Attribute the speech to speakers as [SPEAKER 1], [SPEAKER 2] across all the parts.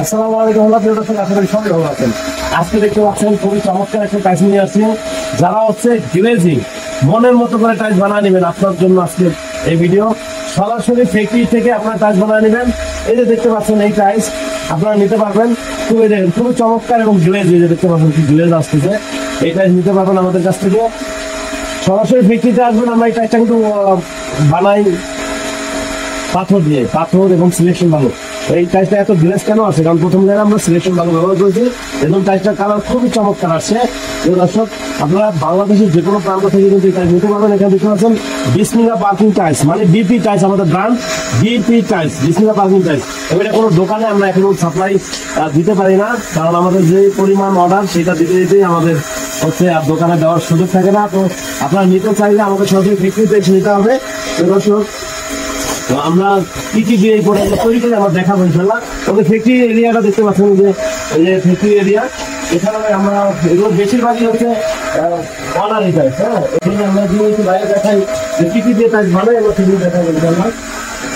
[SPEAKER 1] আসসালামু আলাইকুম দর্শক, আশা করি সবাই ভালো আছেন। আজকে দেখতে পাচ্ছেন খুবই চমৎকার একটা টাইলস নিয়ে আসছি। যারা হচ্ছে গ্লেজিং মনের মতো করে টাইলস বানিয়ে নেবেন, আপনার জন্য আজকে এই ভিডিও। সরাসরি ফ্যাক্টরি থেকে আপনারা টাইলস বানিয়ে নেবেন। এই যে দেখতে পাচ্ছেন এই টাইলস আপনারা নিতে পারবেন। খুবই দেখেন খুবই চমৎকার এবং গ্লেজ, এই যে দেখতে পাচ্ছেন কি গ্লেজ আসতেছে, এই টাইলস নিতে পারবেন আমাদের কাছ থেকে। সরাসরি ফ্যাক্টরিতে আসবেন। আমরা এই টাইলসটা কিন্তু বানাই পাথর দিয়ে, পাথর এবং সিলেকশন ভালো। এই টাইলসটা এত গ্লেজ কেন আছে? কারণ প্রথম জায়গায় আমরা সিলেকশন ভালো ব্যবহার করেছি এবং টাইলসটার কালার খুবই চমৎকার আসছে। দর্শক, আপনারা বাংলাদেশের যে কোনো প্রান্ত থেকে কিন্তু এই টাইলস নিতে পারবেন। এখানে দেখতে পাচ্ছেন বিসমিল্লাহ পার্কিং টাইলস, মানে বিপি টাইলস, আমাদের ব্র্যান্ড বিপি টাইলস, বিসমিল্লাহ পার্কিং টাইলস। এবারে কোনো দোকানে আমরা এখন সাপ্লাই দিতে পারি না, কারণ আমাদের যে পরিমাণ অর্ডার সেটা দিতে দিতেই আমাদের হচ্ছে আর দোকানে দেওয়ার সুযোগ থাকে না। তো আপনারা নিতে চাইলে আমাদের সরাসরি ফ্যাক্টরিতে এসে নিতে হবে। দর্শক, আমরা কি কি দিয়ে এই প্রোডাক্টটা তৈরি করে আমরা দেখাবো ইনশাল্লাহ। তবে ফ্যাক্টরি এরিয়াটা দেখতে পাচ্ছেন যে এই যে ফ্যাক্টরি এরিয়া, এখানে আমরা এগুলো বেশিরভাগই হচ্ছে অনারি টাইপ। হ্যাঁ, এখানে আমরা যদি একটু বাইরে দেখাই যে কি কি দিয়ে টাইপ বানাই, আমরা সেগুলো দেখাবো ইনশাল্লাহ।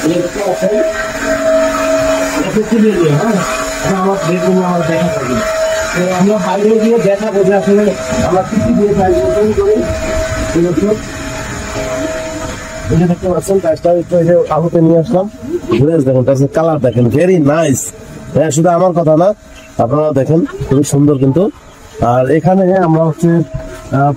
[SPEAKER 1] দেখতে পাচ্ছেন ফ্যাক্টরি এরিয়া। হ্যাঁ, আমার দেখুন, আমার দেখা থাকি। তো আমরা বাইরে গিয়ে দেখাবো যে আসলে আমরা কি কি দিয়ে টাইপ তৈরি করি। দেখতে পাচ্ছেন টাইলসটা একটু আলোতে নিয়ে আসলাম। দেখুন টাইলসের কালার দেখেন, ভেরি নাইস। হ্যাঁ, শুধু আমার কথা না, আপনারা দেখেন খুবই সুন্দর কিন্তু। আর এখানে আমরা হচ্ছে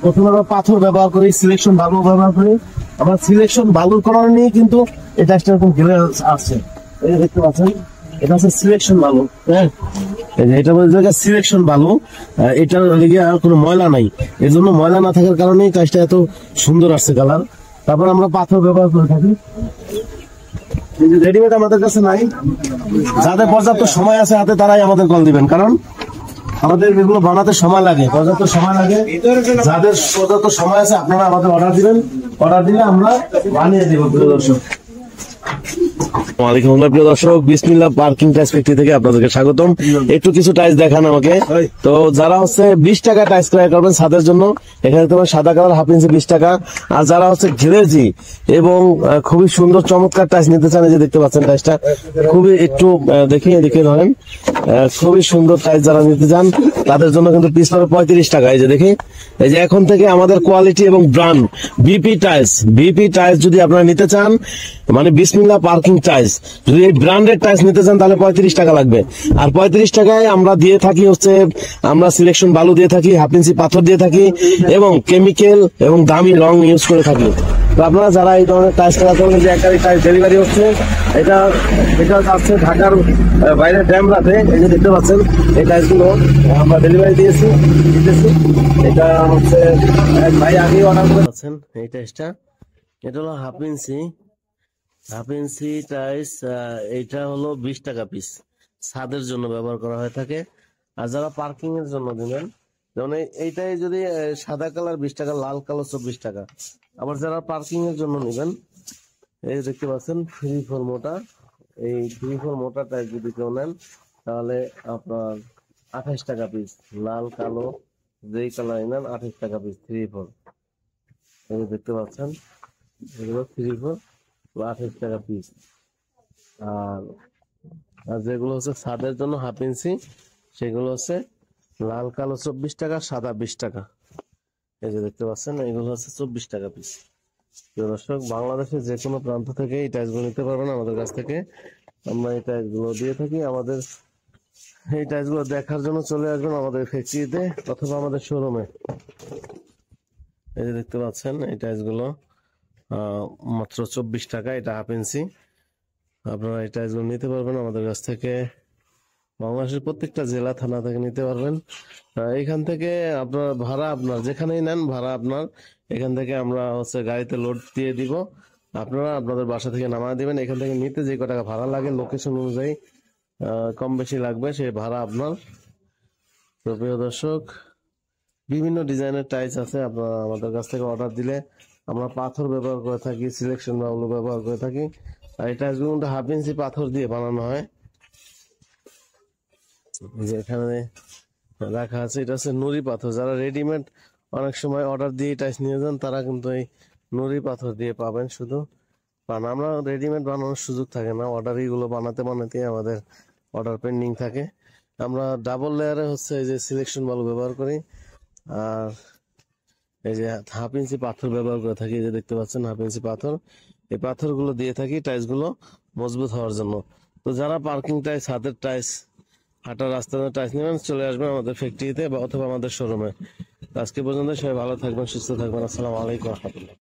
[SPEAKER 1] প্রথমে আমরা পাথর ব্যবহার করি, সিলেকশন বালু ব্যবহার করি। আমরা সিলেকশন বালুর কারণে নিয়ে কিন্তু এই টাইলসটা এরকম ঘিরে আসছে। এই দেখতে পাচ্ছেন, এটা হচ্ছে সিলেকশন বালু। হ্যাঁ, এটা বলতে সিলেকশন বালু, এটার লেগে আর কোনো ময়লা নাই। এর জন্য ময়লা না থাকার কারণেই টাইলসটা এত সুন্দর আসছে কালার। তারপর আমরা পাথর ব্যবহার করে থাকি। রেডিমেড আমাদের কাছে নাই। যাদের পর্যাপ্ত সময় আছে হাতে, তারাই আমাদের কল দিবেন, কারণ আমাদের এগুলো বানাতে সময় লাগে, পর্যাপ্ত সময় লাগে। যাদের পর্যাপ্ত সময় আছে আপনারা আমাদের অর্ডার দিবেন, অর্ডার দিলে আমরা বানিয়ে দেবো। প্রিয় দর্শক, প্রিয় দর্শক, বিসমিল্লাহ পার্কিং টাইলস ফ্যাক্টরি থেকে আপনাদেরকে স্বাগতম। একটু কিছু টাইলস দেখান আমাকে। তো যারা হচ্ছে 20 টাকা টাইলস ক্রয় করবেন ছাদের জন্য, এখানে তোমার সাদা কালার হাফ ইঞ্চি 20 টাকা। আর যারা হচ্ছে গ্লেজি এবং খুবই সুন্দর চমৎকার টাইলস নিতে চান, এই যে দেখতে পাচ্ছেন টাইলসটা খুবই একটু দেখে ধরেন, খুবই সুন্দর টাইলস যারা নিতে চান তাদের জন্য কিন্তু পিস পাবে 35 টাকা। এই যে দেখি, এই যে এখন থেকে আমাদের কোয়ালিটি এবং brand BP tiles, BP tiles যদি আপনারা নিতে চান, মানে বিসমিল্লাহ পার্কিং টাইলস, যদি এই ব্র্যান্ডেড টাইলস নিতে চান তাহলে 35 টাকা লাগবে। আর 35 টাকায় আমরা দিয়ে থাকি হচ্ছে, আমরা সিলেকশন বালু দিয়ে থাকি, হাফ ইঞ্চি পাথর দিয়ে থাকি এবং কেমিক্যাল এবং দামি রং ইউজ করে থাকি। তো আপনারা যারা এই ধরনের টাইলস খেলা করবেন, যে একটা টাইলস ডেলিভারি হচ্ছে, এটা যাচ্ছে ঢাকার বাইরে ড্যামরাতে। এই যে দেখতে পাচ্ছেন এই টাইলসগুলো আমরা ডেলিভারি দিতেছি। এটা হচ্ছে ভাই আগে অর্ডার করে পাচ্ছেন। এই টাইলসটা এটা হলো হাফ ইঞ্চি টাইলস। এইটা হলো 20 টাকা পিস, ছাদের জন্য ব্যবহার করা হয়ে থাকে। আর যারা পার্কিং এর জন্য দিবেন, যেমন এইটাই যদি সাদা কালার 20 টাকা, লাল কালার 24 টাকা। আবার যারা পার্কিং এর জন্য নেবেন, এই দেখতে পাচ্ছেন 3-4 মোটা, এই 3-4 মোটা টাইপ যদি কেউ নেন তাহলে আপনার 28 টাকা পিস। লাল কালো যেই কালার নেন 28 টাকা পিস 3-4। এই দেখতে পাচ্ছেন এগুলো 3-4 28 টাকা পিস। আর যেগুলো হচ্ছে ছাদের জন্য হাফ ইঞ্চি, সেগুলো হচ্ছে লাল কালো 24 টাকা, সাদা 20 টাকা। এই যে দেখতে পাচ্ছেন এগুলো হচ্ছে 24 টাকা পিস। দর্শক, বাংলাদেশের যে কোনো প্রান্ত থেকে এই টাইলসগুলো নিতে পারবেন আমাদের কাছ থেকে। আমরা এই টাইলসগুলো দিয়ে থাকি। আমাদের এই টাইলসগুলো দেখার জন্য চলে আসবেন আমাদের ফ্যাক্টরিতে অথবা আমাদের শোরুমে। এই যে দেখতে পাচ্ছেন এই টাইলসগুলো মাত্র 24 টাকা, এটা হাফ ইঞ্চি। আপনারা এই টাইলসগুলো নিতে পারবেন আমাদের কাছ থেকে। বাংলাদেশের প্রত্যেকটা জেলা থানা থেকে নিতে পারবেন। এখান থেকে আপনার ভাড়া, আপনার যেখানেই নেন ভাড়া আপনার, এখান থেকে আমরা হচ্ছে গাড়িতে লোড দিয়ে দিব, আপনারা আপনাদের বাসা থেকে নামায় দিবেন। এখান থেকে নিতে যে কত টাকা ভাড়া লাগে লোকেশন অনুযায়ী কম বেশি লাগবে, সেই ভাড়া আপনার। তো প্রিয় দর্শক, বিভিন্ন ডিজাইনের টাইলস আছে, আপনারা আমাদের কাছ থেকে অর্ডার দিলে আমরা পাথর ব্যবহার করে থাকি, সিলেকশন বালু ব্যবহার করে থাকি। আর এই টাইলসগুলো হাফ ইঞ্চি পাথর দিয়ে বানানো হয়। যে এখানে রাখা আছে, এটা হচ্ছে নুড়ি পাথর। যারা রেডিমেড অনেক সময় অর্ডার দিয়ে টাইলস নিয়ে যান, তারা কিন্তু এই নুড়ি পাথর দিয়ে পাবেন শুধু। কারণ আমরা রেডিমেড বানানোর সুযোগ থাকে না, অর্ডার এইগুলো বানাতে আমাদের
[SPEAKER 2] অর্ডার পেন্ডিং থাকে। আমরা ডাবল লেয়ারে হচ্ছে এই যে সিলেকশন বালু ব্যবহার করি, আর এই যে 1/2 ইঞ্চি পাথর ব্যবহার করে থাকি। এই যে দেখতে পাচ্ছেন 1/2 ইঞ্চি পাথর, এই পাথরগুলো দিয়ে থাকি টাইলস গুলো মজবুত হওয়ার জন্য। তো যারা পার্কিং টাইলস, হাতের টাইলস, হাঁটার রাস্তার টাইলস নেবেন, চলে আসবেন আমাদের ফ্যাক্টরিতে বা অথবা আমাদের শোরুমে। আজকে পর্যন্ত সবাই ভালো থাকবেন, সুস্থ থাকবেন। আসসালামু আলাইকুম ওয়া রাহমাতুল্লাহ।